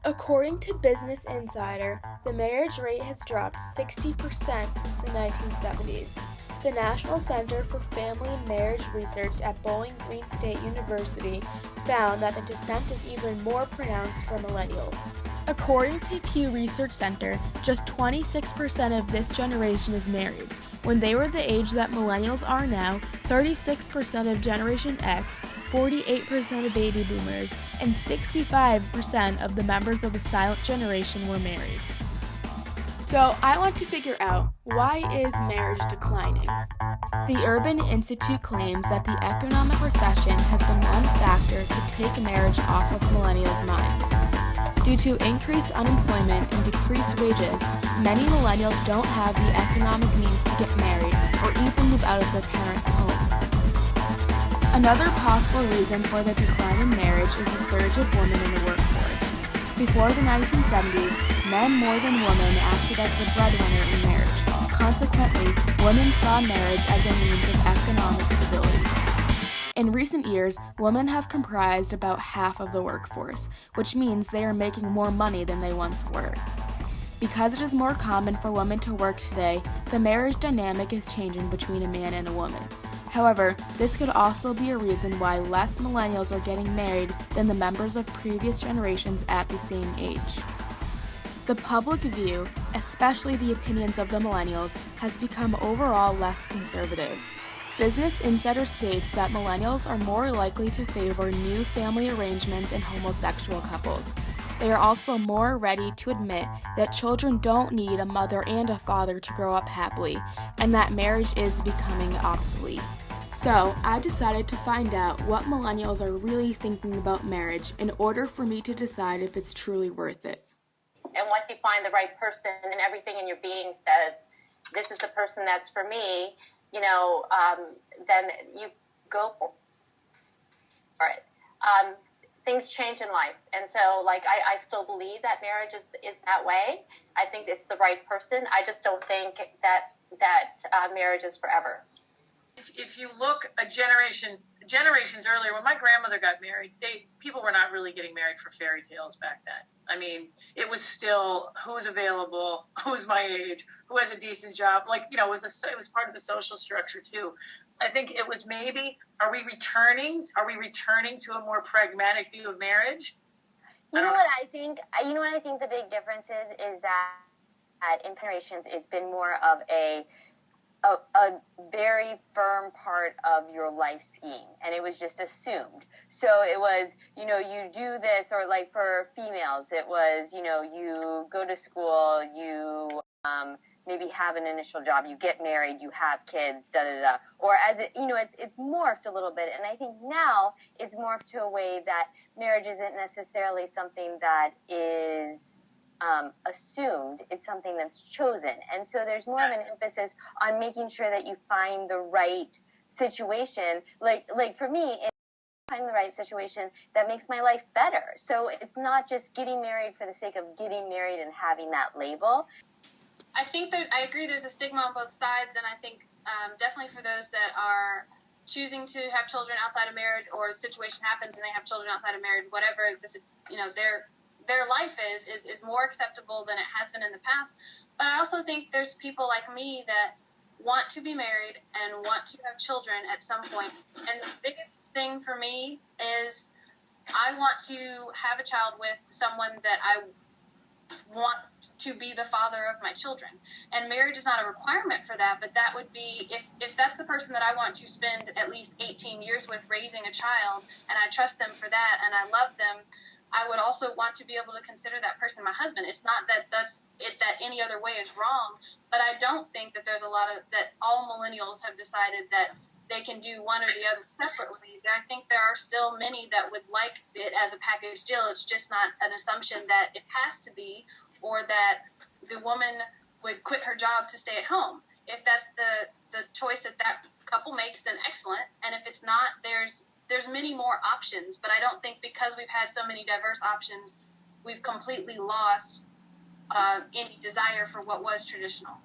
According to Business Insider, the marriage rate has dropped 60% since the 1970s. The National Center for Family and Marriage Research at Bowling Green State University found that the descent is even more pronounced for millennials. According to Pew Research Center, just 26% of this generation is married. When they were the age that millennials are now, 36% of Generation X, 48% of baby boomers, and 65% of the members of the silent generation were married. So I want to figure out, why is marriage declining? The Urban Institute claims that the economic recession has been one factor to take marriage off of millennials' minds. Due to increased unemployment and decreased wages, many millennials don't have the economic means to get married or even move out of their parents' homes. Another possible reason for the decline in marriage is the surge of women in the workforce. Before the 1970s, men more than women acted as the breadwinner in marriage. Consequently, women saw marriage as a means of economic stability. In recent years, women have comprised about half of the workforce, which means they are making more money than they once were. Because it is more common for women to work today, the marriage dynamic is changing between a man and a woman. However, this could also be a reason why less millennials are getting married than the members of previous generations at the same age. The public view, especially the opinions of the millennials, has become overall less conservative. Business Insider states that millennials are more likely to favor new family arrangements and homosexual couples. They are also more ready to admit that children don't need a mother and a father to grow up happily, and that marriage is becoming obsolete. So, I decided to find out what millennials are really thinking about marriage in order for me to decide if it's truly worth it. And once you find the right person and everything in your being says, this is the person that's for me, then you go for it. Things change in life. And so, I still believe that marriage is that way. I think it's the right person. I just don't think that marriage is forever. If you look generations earlier, when my grandmother got married, people were not really getting married for fairy tales back then. I mean, it was still who's available, who's my age, who has a decent job. It was part of the social structure too. I think it was maybe, are we returning to a more pragmatic view of marriage? You know what I think the big difference is that in generations it's been more of a very firm part of your life scheme, and it was just assumed. So it was, you do this, or for females, it was, you go to school, you maybe have an initial job, you get married, you have kids, da-da-da. Or as it's morphed a little bit, and I think now it's morphed to a way that marriage isn't necessarily something that is assumed, it's something that's chosen. And so there's more of an emphasis on making sure that you find the right situation. Like for me, it's finding the right situation that makes my life better. So it's not just getting married for the sake of getting married and having that label. I think that I agree there's a stigma on both sides, and I think definitely for those that are choosing to have children outside of marriage, or a situation happens and they have children outside of marriage, whatever this, their life is more acceptable than it has been in the past. But I also think there's people like me that want to be married and want to have children at some point. And the biggest thing for me is I want to have a child with someone that I want to be the father of my children. And marriage is not a requirement for that, but that would be, if that's the person that I want to spend at least 18 years with raising a child, and I trust them for that, and I love them, I would also want to be able to consider that person my husband. It's not that that any other way is wrong, but I don't think that there's that all millennials have decided that they can do one or the other separately. I think there are still many that would like it as a package deal. It's just not an assumption that it has to be, or that the woman would quit her job to stay at home. If that's the choice that couple makes, then excellent. And if it's not, there's many more options, but I don't think because we've had so many diverse options, we've completely lost any desire for what was traditional.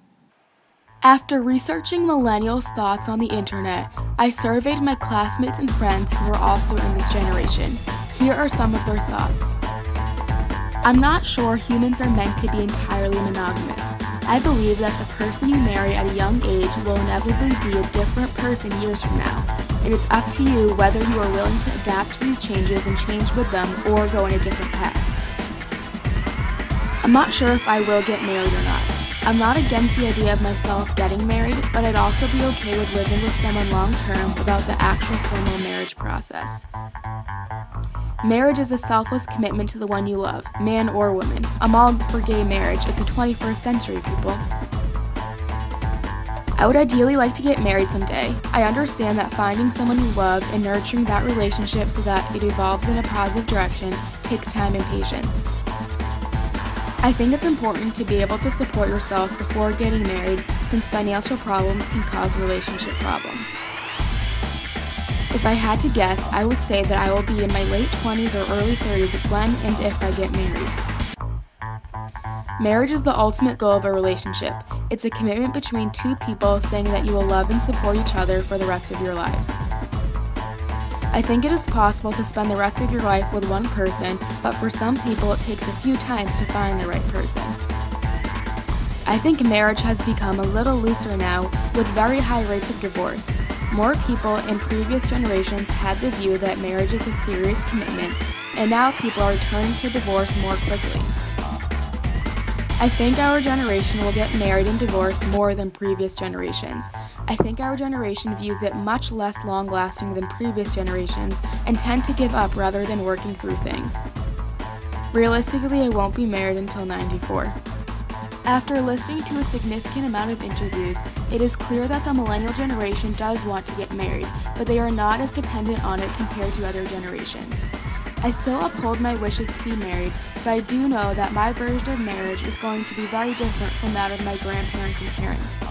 After researching millennials' thoughts on the internet, I surveyed my classmates and friends who were also in this generation. Here are some of their thoughts. I'm not sure humans are meant to be entirely monogamous. I believe that the person you marry at a young age will inevitably be a different person years from now, and it's up to you whether you are willing to adapt to these changes and change with them or go in a different path. I'm not sure if I will get married or not. I'm not against the idea of myself getting married, but I'd also be okay with living with someone long-term without the actual formal marriage process. Marriage is a selfless commitment to the one you love, man or woman. I'm all for gay marriage. It's the 21st century, people. I would ideally like to get married someday. I understand that finding someone you love and nurturing that relationship so that it evolves in a positive direction takes time and patience. I think it's important to be able to support yourself before getting married, since financial problems can cause relationship problems. If I had to guess, I would say that I will be in my late 20s or early 30s when and if I get married. Marriage is the ultimate goal of a relationship. It's a commitment between two people saying that you will love and support each other for the rest of your lives. I think it is possible to spend the rest of your life with one person, but for some people it takes a few times to find the right person. I think marriage has become a little looser now, with very high rates of divorce. More people in previous generations had the view that marriage is a serious commitment, and now people are turning to divorce more quickly. I think our generation will get married and divorced more than previous generations. I think our generation views it much less long-lasting than previous generations and tend to give up rather than working through things. Realistically, I won't be married until 94. After listening to a significant amount of interviews, it is clear that the millennial generation does want to get married, but they are not as dependent on it compared to other generations. I still uphold my wishes to be married, but I do know that my version of marriage is going to be very different from that of my grandparents and parents.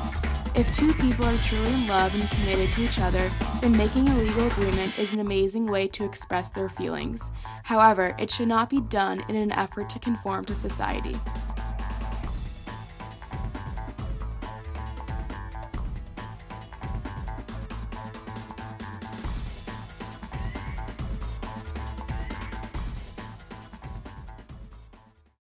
If two people are truly in love and committed to each other, then making a legal agreement is an amazing way to express their feelings. However, it should not be done in an effort to conform to society.